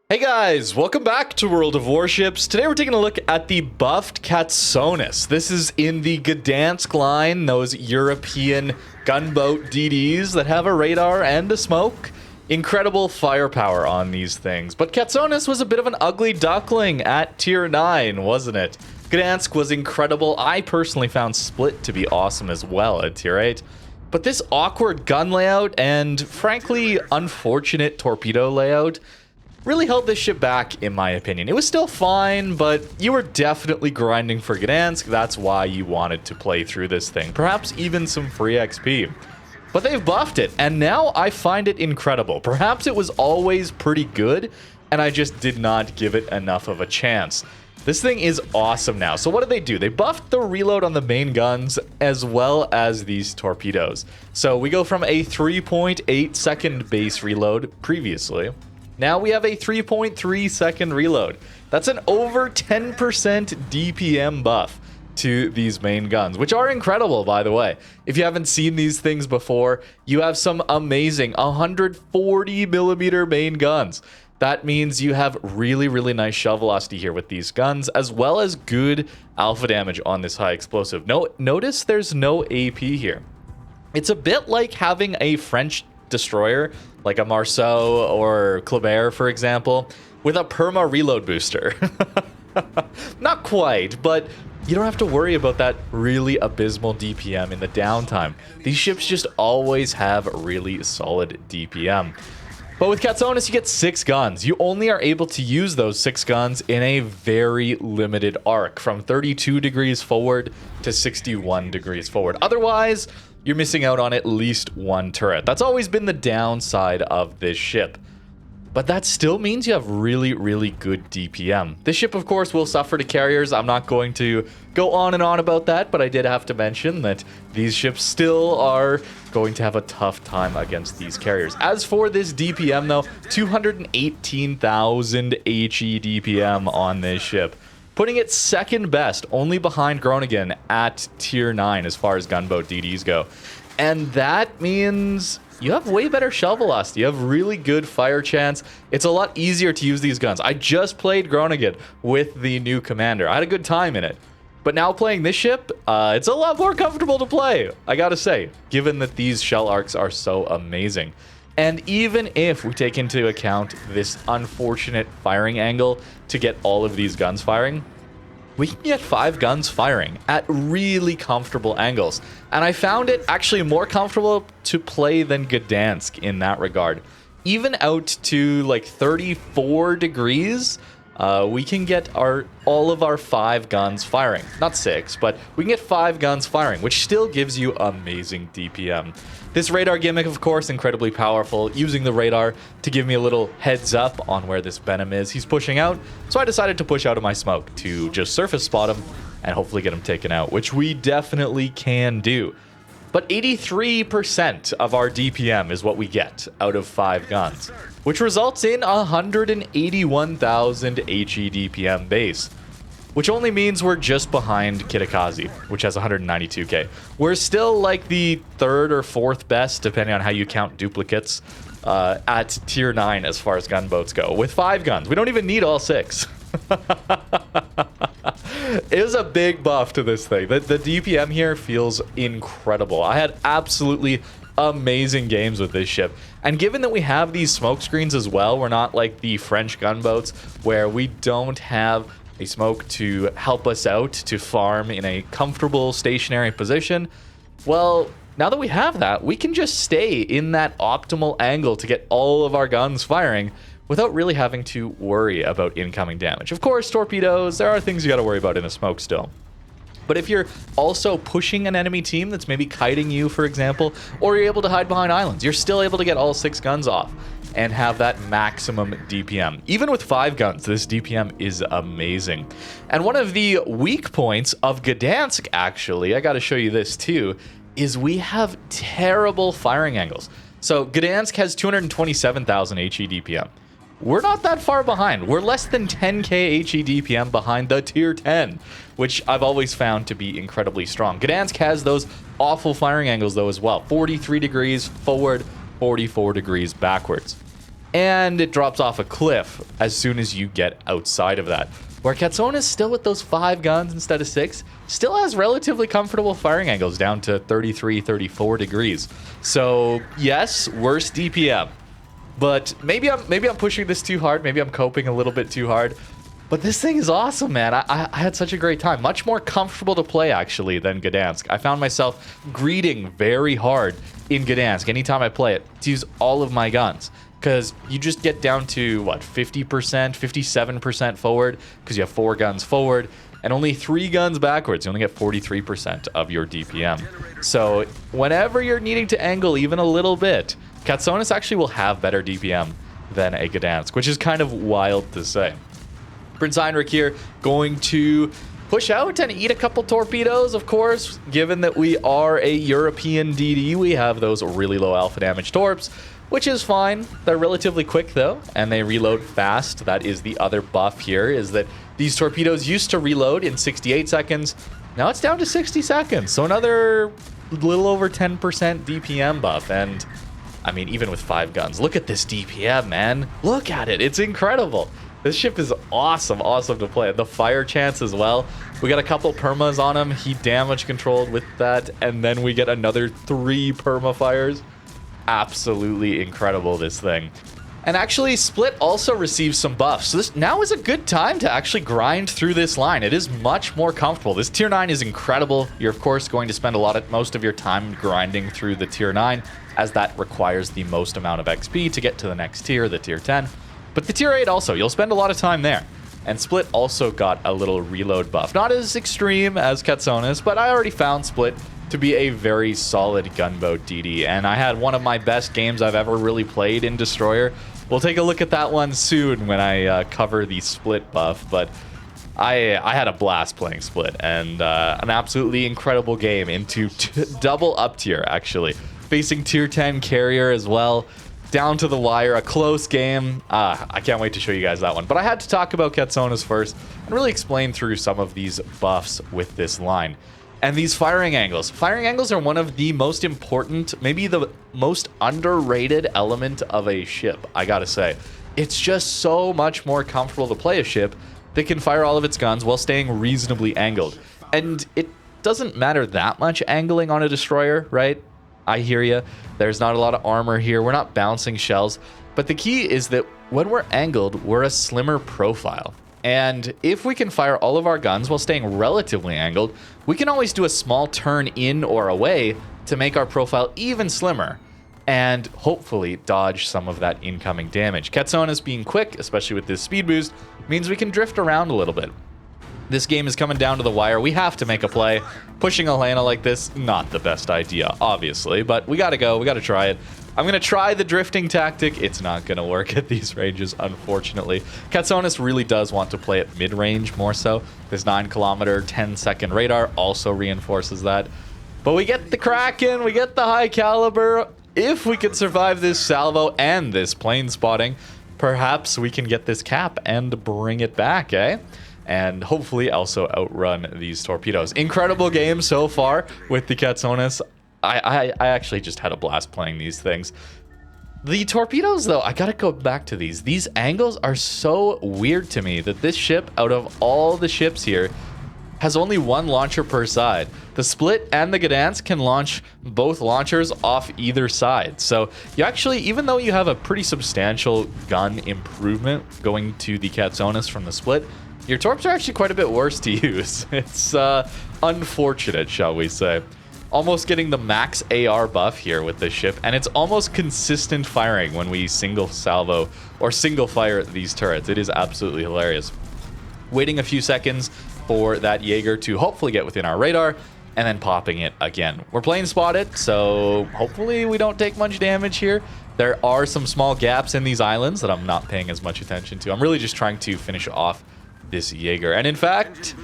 Hey guys, welcome back to World of Warships. Today we're taking a look at the buffed Katsonis. This is in the Gdansk line, those European gunboat DDs that have a radar and a smoke. Incredible firepower on these things. But Katsonis was a bit of an ugly duckling at tier 9, wasn't it? Gdansk was incredible. I personally found Split to be awesome as well at tier 8. But this awkward gun layout and frankly unfortunate torpedo layout really held this ship back, in my opinion. It was still fine, but you were definitely grinding for Gdansk. That's why you wanted to play through this thing. Perhaps even some free XP. But they've buffed it, and now I find it incredible. Perhaps it was always pretty good, and I just did not give it enough of a chance. This thing is awesome now. So what did they do? They buffed the reload on the main guns as well as these torpedoes. So we go from a 3.8 second base reload previously. Now we have a 3.3 second reload. That's an over 10% DPM buff to these main guns, which are incredible, by the way. If you haven't seen these things before, you have some amazing 140 millimeter main guns. That means you have really nice shell velocity here with these guns, as well as good alpha damage on this high explosive. Notice there's no AP here. It's a bit like having a French destroyer, like a Marceau or Kleber, for example, with a perma reload booster. Not quite, but you don't have to worry about that really abysmal DPM in the downtime. These ships just always have really solid DPM. But with Katsonis, you get 6 guns. You only are able to use those 6 guns in a very limited arc, from 32 degrees forward to 61 degrees forward. Otherwise, you're missing out on at least 1 turret. That's always been the downside of this ship. But that still means you have really good DPM. This ship, of course, will suffer to carriers. I'm not going to go on and on about that, but I did have to mention that these ships still are going to have a tough time against these carriers. As for this DPM, though, 218,000 HE DPM on this ship, putting it second best, only behind Groningen at tier 9 as far as gunboat DDs go. And that means you have way better shell velocity. You have really good fire chance. It's a lot easier to use these guns. I just played Groningen with the new commander. I had a good time in it. But now playing this ship, it's a lot more comfortable to play, I gotta say, given that these shell arcs are so amazing. And even if we take into account this unfortunate firing angle to get all of these guns firing, we can get 5 guns firing at really comfortable angles. And I found it actually more comfortable to play than Gdansk in that regard. Even out to like 34 degrees, we can get all of our 5 guns firing. Not 6, but we can get 5 guns firing, which still gives you amazing DPM. This radar gimmick, of course, incredibly powerful, using the radar to give me a little heads up on where this Venom is. He's pushing out, so I decided to push out of my smoke to just surface spot him and hopefully get him taken out, which we definitely can do. But 83% of our DPM is what we get out of 5 guns, which results in 181,000 HE DPM base, which only means we're just behind Kitakazi, which has 192k. We're still like the 3rd or 4th best, depending on how you count duplicates, at tier 9 as far as gunboats go, with 5 guns. We don't even need all 6. It was a big buff to this thing. The DPM here feels incredible. I had absolutely amazing games with this ship. And given that we have these smoke screens as well, we're not like the French gunboats where we don't have a smoke to help us out to farm in a comfortable stationary position. Well, now that we have that, we can just stay in that optimal angle to get all of our guns firing without really having to worry about incoming damage. Of course, torpedoes, there are things you got to worry about in a smoke still. But if you're also pushing an enemy team that's maybe kiting you, for example, or you're able to hide behind islands, you're still able to get all 6 guns off and have that maximum DPM. Even with 5 guns, this DPM is amazing. And one of the weak points of Gdansk, actually, I got to show you this too, is we have terrible firing angles. So Gdansk has 227,000 HE DPM. We're not that far behind. We're less than 10k HE DPM behind the tier 10, which I've always found to be incredibly strong. Gdansk has those awful firing angles though as well. 43 degrees forward, 44 degrees backwards. and it drops off a cliff as soon as you get outside of that. Where Katsonis, still with those 5 guns instead of 6, still has relatively comfortable firing angles down to 33, 34 degrees. So yes, worse DPM. But maybe I'm pushing this too hard. Maybe I'm coping a little bit too hard. But this thing is awesome, man. I had such a great time. Much more comfortable to play, actually, than Gdansk. I found myself greeting very hard in Gdansk anytime I play it to use all of my guns. Because you just get down to, what, 50%, 57% forward, because you have 4 guns forward, and only 3 guns backwards. You only get 43% of your DPM. So whenever you're needing to angle even a little bit, Katsonis actually will have better DPM than a Gdansk, which is kind of wild to say. Prince Heinrich here going to push out and eat a couple torpedoes, of course. Given that we are a European DD, we have those really low alpha damage torps, which is fine. They're relatively quick though, and they reload fast. That is the other buff here, is that these torpedoes used to reload in 68 seconds. Now it's down to 60 seconds, so another little over 10% DPM buff. And I mean, even with 5 guns, look at this DPM, man. Look at it, it's incredible. This ship is awesome to play. The fire chance as well. We got a couple permas on him. He damage controlled with that, and then we get another 3 perma fires. Absolutely incredible, this thing. And actually, Split also receives some buffs. So this now is a good time to actually grind through this line. It is much more comfortable. This tier 9 is incredible. You're of course going to spend most of your time grinding through the tier 9, as that requires the most amount of XP to get to the next tier, the tier 10. But the tier 8 also, you'll spend a lot of time there. And Split also got a little reload buff. Not as extreme as Katsonis, but I already found Split to be a very solid gunboat DD. And I had one of my best games I've ever really played in Destroyer. We'll take a look at that one soon when I cover the Split buff. But I had a blast playing Split, and an absolutely incredible game into double up tier, actually. Facing tier 10 carrier as well. Down to the wire, a close game. I can't wait to show you guys that one. But I had to talk about Katsonis first and really explain through some of these buffs with this line. And these firing angles. Firing angles are one of the most important, maybe the most underrated element of a ship, I gotta say. It's just so much more comfortable to play a ship that can fire all of its guns while staying reasonably angled. And it doesn't matter that much angling on a destroyer, right? I hear you. There's not a lot of armor here. We're not bouncing shells. But the key is that when we're angled, we're a slimmer profile. And if we can fire all of our guns while staying relatively angled, we can always do a small turn in or away to make our profile even slimmer and hopefully dodge some of that incoming damage. Katsonis being quick, especially with this speed boost, means we can drift around a little bit. This game is coming down to the wire. We have to make a play. Pushing Elena like this, not the best idea, obviously, but we gotta go. We gotta try it. I'm gonna try the drifting tactic. It's not gonna work at these ranges, unfortunately. Katsonis really does want to play at mid-range more so. This 9-kilometer, 10-second radar also reinforces that. But we get the Kraken, we get the high caliber. If we can survive this salvo and this plane spotting, perhaps we can get this cap and bring it back, eh? And hopefully also outrun these torpedoes. Incredible game so far with the Katsonis. I actually just had a blast playing these things. The torpedoes, though, I gotta go back to these. These angles are so weird to me that this ship, out of all the ships here, has only 1 launcher per side. The Split and the Gdansk can launch both launchers off either side. So you actually, even though you have a pretty substantial gun improvement going to the Katsonis from the Split, your torps are actually quite a bit worse to use. It's unfortunate, shall we say. Almost getting the max AR buff here with this ship, and it's almost consistent firing when we single salvo or single fire these turrets. It is absolutely hilarious. Waiting a few seconds for that Jaeger to hopefully get within our radar, and then popping it again. We're playing spotted, so hopefully we don't take much damage here. There are some small gaps in these islands that I'm not paying as much attention to. I'm really just trying to finish off this Jaeger. And in fact,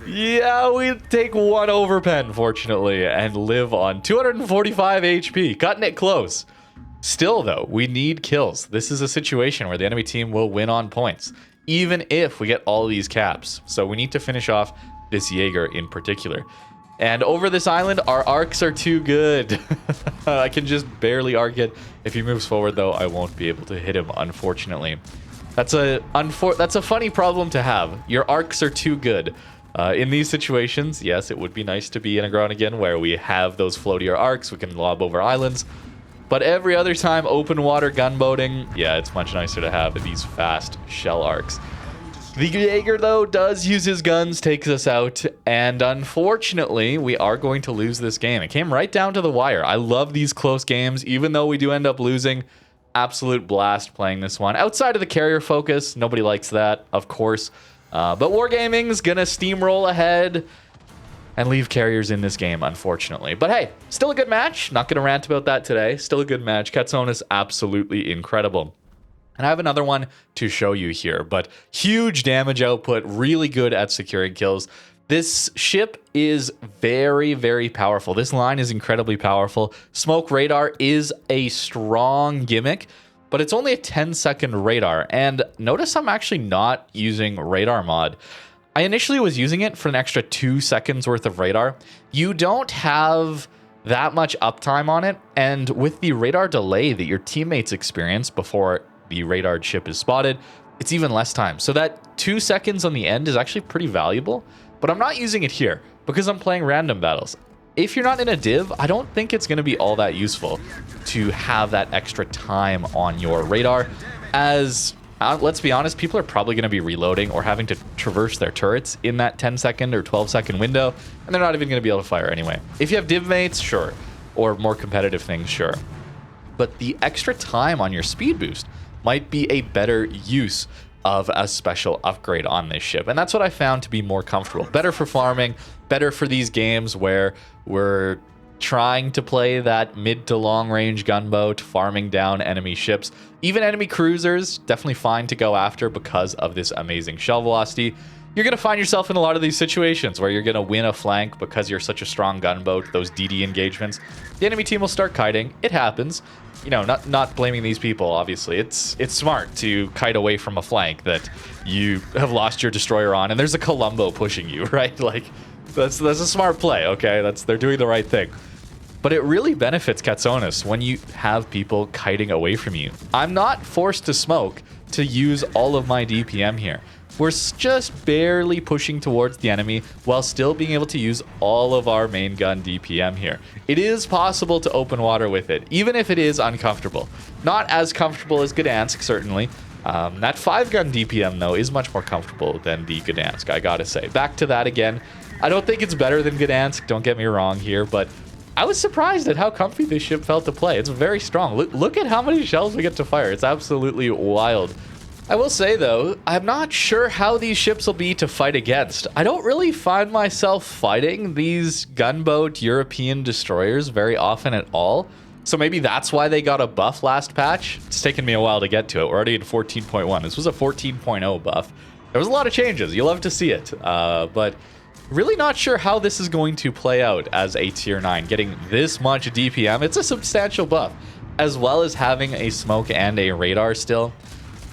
yeah, we take 1 overpen, fortunately, and live on 245 HP, cutting it close. Still, though, we need kills. This is a situation where the enemy team will win on points, even if we get all these caps. So we need to finish off this Jaeger in particular. And over this island, our arcs are too good. I can just barely arc it. If he moves forward, though, I won't be able to hit him, unfortunately. That's a funny problem to have. Your arcs are too good. In these situations, yes, it would be nice to be in a ground again where we have those floatier arcs. We can lob over islands. But every other time, open water gunboating, yeah, it's much nicer to have these fast shell arcs. The Jaeger, though, does use his guns, takes us out, and unfortunately, we are going to lose this game. It came right down to the wire. I love these close games, even though we do end up losing. Absolute blast playing this one. Outside of the carrier focus, nobody likes that, of course. But Wargaming's gonna steamroll ahead and leave carriers in this game, unfortunately. But hey, still a good match. Not gonna rant about that today. Still a good match. Katsonis, absolutely incredible. And I have another one to show you here, but huge damage output, really good at securing kills. This ship is very, very powerful. This line is incredibly powerful. Smoke radar is a strong gimmick, but it's only a 10-second radar. And notice I'm actually not using radar mod. I initially was using it for an extra 2 seconds worth of radar. You don't have that much uptime on it, and with the radar delay that your teammates experience before the radar ship is spotted, it's even less time. So that 2 seconds on the end is actually pretty valuable, but I'm not using it here because I'm playing random battles. If you're not in a div, I don't think it's going to be all that useful to have that extra time on your radar, as let's be honest, people are probably going to be reloading or having to traverse their turrets in that 10-second or 12-second window, and they're not even going to be able to fire anyway. If you have div mates, sure, or more competitive things, sure. But the extra time on your speed boost might be a better use of a special upgrade on this ship. And that's what I found to be more comfortable. Better for farming, better for these games where we're trying to play that mid to long range gunboat, farming down enemy ships. Even enemy cruisers, definitely fine to go after because of this amazing shell velocity. You're going to find yourself in a lot of these situations where you're going to win a flank because you're such a strong gunboat, those DD engagements. The enemy team will start kiting. It happens. You know, not blaming these people, obviously. It's smart to kite away from a flank that you have lost your destroyer on, and there's a Columbo pushing you, right? Like, that's a smart play, okay? They're doing the right thing. But it really benefits Katsonis when you have people kiting away from you. I'm not forced to smoke to use all of my DPM here. We're just barely pushing towards the enemy while still being able to use all of our main gun DPM here. It is possible to open water with it, even if it is uncomfortable. Not as comfortable as Gdansk, certainly. That 5-gun DPM, though, is much more comfortable than the Gdansk, I gotta say. Back to that again. I don't think it's better than Gdansk, don't get me wrong here, but I was surprised at how comfy this ship felt to play. It's very strong. Look at how many shells we get to fire. It's absolutely wild. I will say, though, I'm not sure how these ships will be to fight against. I don't really find myself fighting these gunboat European destroyers very often at all. So maybe that's why they got a buff last patch. It's taken me a while to get to it. We're already at 14.1. This was a 14.0 buff. There was a lot of changes. You love to see it. But really not sure how this is going to play out as a tier 9. Getting this much DPM, it's a substantial buff. As well as having a smoke and a radar still.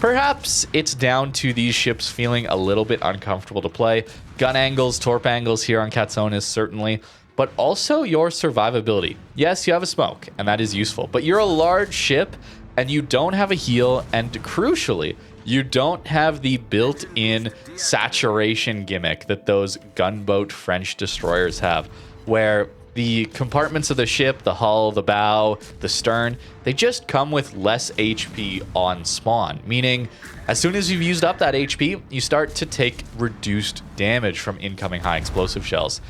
Perhaps it's down to these ships feeling a little bit uncomfortable to play. Gun angles, torp angles here on Katsonis, certainly. But also your survivability. Yes, you have a smoke, and that is useful. But you're a large ship, and you don't have a heal, and crucially, you don't have the built-in saturation gimmick that those gunboat French destroyers have, where the compartments of the ship, the hull, the bow, the stern, they just come with less HP on spawn. Meaning, as soon as you've used up that HP, you start to take reduced damage from incoming high explosive shells.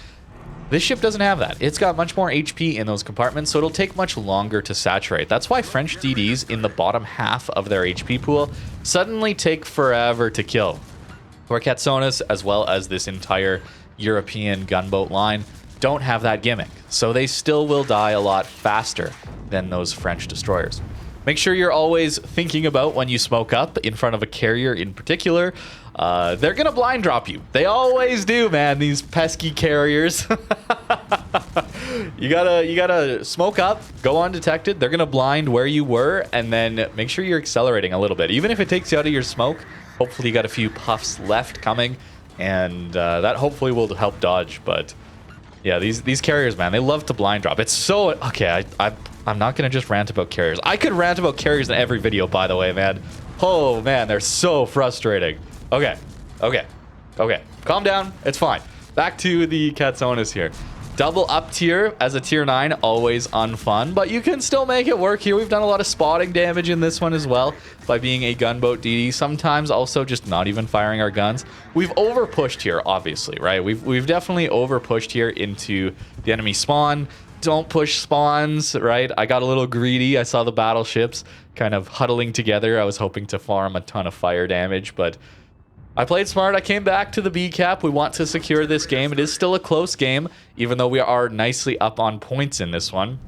This ship doesn't have that. It's got much more HP in those compartments, so it'll take much longer to saturate. That's why French DDs in the bottom half of their HP pool suddenly take forever to kill. Where Katsonis, as well as this entire European gunboat line, don't have that gimmick, so they still will die a lot faster than those French destroyers. Make sure you're always thinking about when you smoke up in front of a carrier in particular. They're gonna blind drop you. They always do, man, these pesky carriers. You gotta smoke up, go undetected. They're gonna blind where you were, and then make sure you're accelerating a little bit. Even if it takes you out of your smoke, hopefully you got a few puffs left coming, and that hopefully will help dodge, but Yeah, these carriers, man, they love to blind drop. It's so... Okay, I'm not going to just rant about carriers. I could rant about carriers in every video, by the way, man. Oh, man, they're so frustrating. Okay. Calm down. It's fine. Back to the Katsonis here. Double up tier as a tier 9, always unfun, but you can still make it work here. We've done a lot of spotting damage in this one as well by being a gunboat DD. Sometimes also just not even firing our guns. We've over pushed here, obviously, right? We've definitely over pushed here into the enemy spawn. Don't push spawns, right? I got a little greedy. I saw the battleships kind of huddling together. I was hoping to farm a ton of fire damage, but I played smart. I came back to the B cap. We want to secure this game. It is still a close game, even though we are nicely up on points in this one.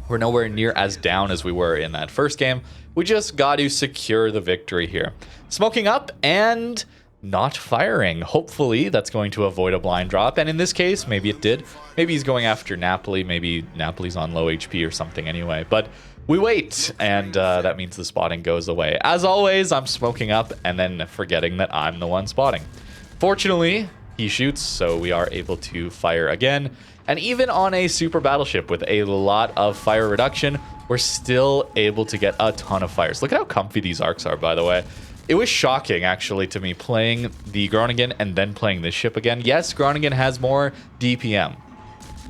We're nowhere near as down as we were in that first game. We just got to secure the victory here. Smoking up and not firing. Hopefully that's going to avoid a blind drop. And in this case, maybe it did. Maybe he's going after Napoli. Maybe Napoli's on low HP or something anyway. But we wait, and that means the spotting goes away. As always, I'm smoking up and then forgetting that I'm the one spotting. Fortunately, he shoots, so we are able to fire again. And even on a super battleship with a lot of fire reduction, we're still able to get a ton of fires. Look at how comfy these arcs are, by the way. It was shocking, actually, to me playing the Groningen and then playing this ship again. Yes, Groningen has more DPM,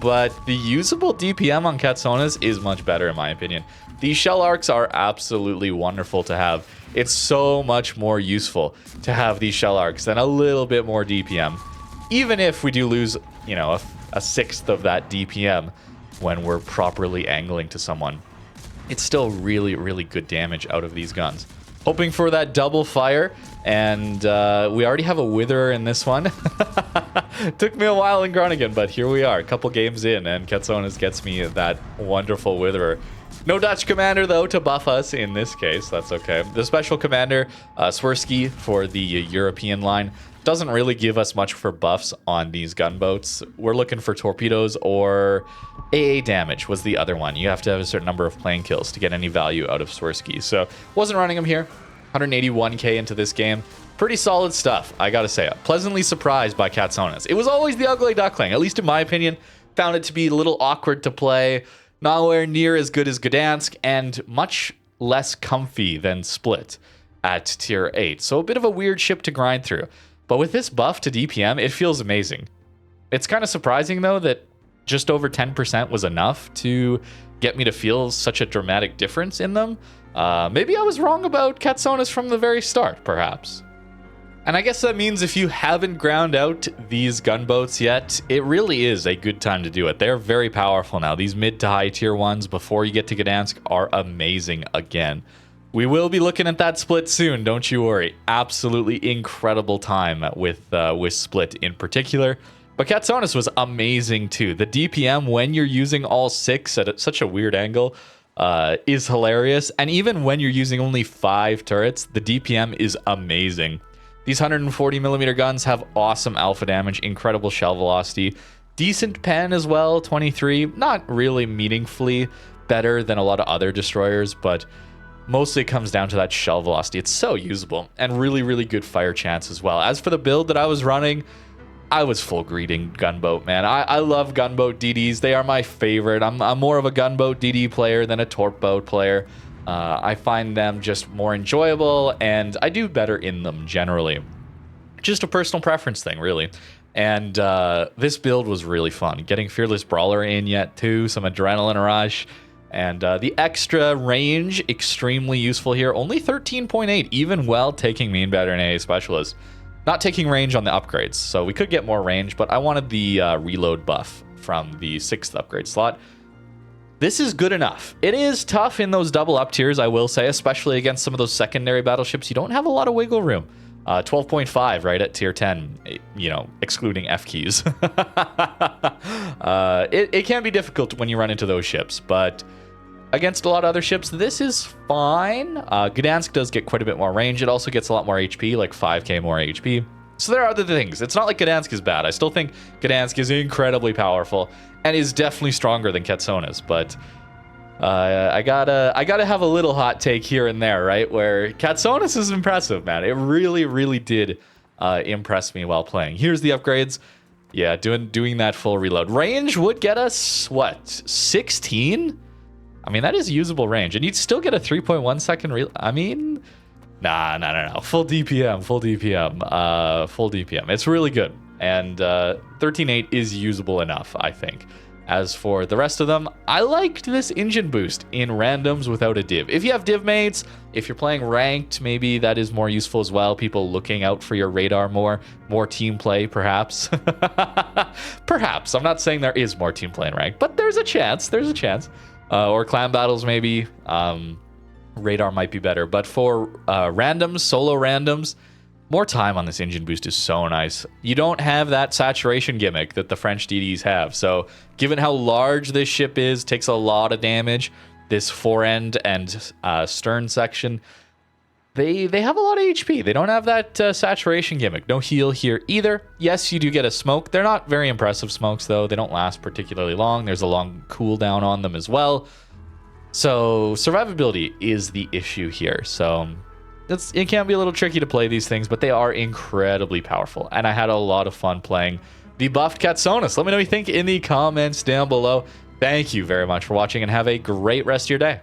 but the usable DPM on Katsonis is much better, in my opinion. These shell arcs are absolutely wonderful to have. It's so much more useful to have these shell arcs than a little bit more DPM. Even if we do lose, you know, a sixth of that DPM when we're properly angling to someone, it's still really, really good damage out of these guns. Hoping for that double fire, and we already have a Witherer in this one. Took me a while in Groningen, but here we are, a couple games in, and Katsonis gets me that wonderful Witherer. No Dutch commander, though, to buff us in this case. That's okay. The special commander, Swirsky, for the European line, doesn't really give us much for buffs on these gunboats. We're looking for torpedoes or AA damage was the other one. You have to have a certain number of plane kills to get any value out of Swirsky. So wasn't running him here. 181k into this game. Pretty solid stuff, I gotta say. Pleasantly surprised by Katsonis. It was always the ugly duckling, at least in my opinion. Found it to be a little awkward to play. Nowhere near as good as Gdansk, and much less comfy than Split at tier 8. So a bit of a weird ship to grind through. But with this buff to DPM, it feels amazing. It's kind of surprising, though, that just over 10% was enough to get me to feel such a dramatic difference in them. Maybe I was wrong about Katsonis from the very start, perhaps. And I guess that means if you haven't ground out these gunboats yet, it really is a good time to do it. They're very powerful now. These mid to high tier ones before you get to Gdansk are amazing again. We will be looking at that Split soon, don't you worry. Absolutely incredible time with Split in particular. But Katsonis was amazing too. The DPM when you're using all 6 at such a weird angle is hilarious. And even when you're using only 5 turrets, the DPM is amazing. These 140mm guns have awesome alpha damage, incredible shell velocity, decent pen as well, 23. Not really meaningfully better than a lot of other destroyers, but mostly it comes down to that shell velocity. It's so usable and really, really good fire chance as well. As for the build that I was running, I was full greeting gunboat, man. I love gunboat DDs. They are my favorite. I'm more of a gunboat DD player than a torpedo player. I find them just more enjoyable, and I do better in them generally. Just a personal preference thing, really. And this build was really fun. Getting Fearless Brawler in yet, too. Some Adrenaline Rush. And the extra range, extremely useful here. Only 13.8, even while taking Mean Better and AA Specialist. Not taking range on the upgrades, so we could get more range, but I wanted the reload buff from the 6th upgrade slot. This is good enough. It is tough in those double up tiers, I will say, especially against some of those secondary battleships. You don't have a lot of wiggle room. 12.5 right at tier 10, you know, excluding F keys. It can be difficult when you run into those ships, but against a lot of other ships, this is fine. Gdansk does get quite a bit more range. It also gets a lot more HP, like 5k more HP. So there are other things. It's not like Gdansk is bad. I still think Gdansk is incredibly powerful and is definitely stronger than Katsonis, but I gotta have a little hot take here and there, right? Where Katsonis is impressive, man. It really, really did impress me while playing. Here's the upgrades. Yeah, doing that full reload. Range would get us, what, 16? I mean, that is usable range. And you'd still get a 3.1 second reload. I mean, no. Full DPM, full DPM, full DPM. It's really good. And 13.8 is usable enough, I think. As for the rest of them, I liked this engine boost in randoms without a div. If you have div mates, if you're playing ranked, maybe that is more useful as well. People looking out for your radar more team play, perhaps. Perhaps. I'm not saying there is more team play in ranked, but there's a chance. Or clan battles, maybe. Radar might be better. But for randoms, solo randoms, more time on this engine boost is so nice. You don't have that saturation gimmick that the French DDs have. So given how large this ship is, takes a lot of damage, this forend and stern section, they have a lot of HP. They don't have that saturation gimmick. No heal here either. Yes, you do get a smoke. They're not very impressive smokes, though. They don't last particularly long. There's a long cooldown on them as well. So survivability is the issue here. So it can be a little tricky to play these things, but they are incredibly powerful. And I had a lot of fun playing the buffed Katsonis. Let me know what you think in the comments down below. Thank you very much for watching and have a great rest of your day.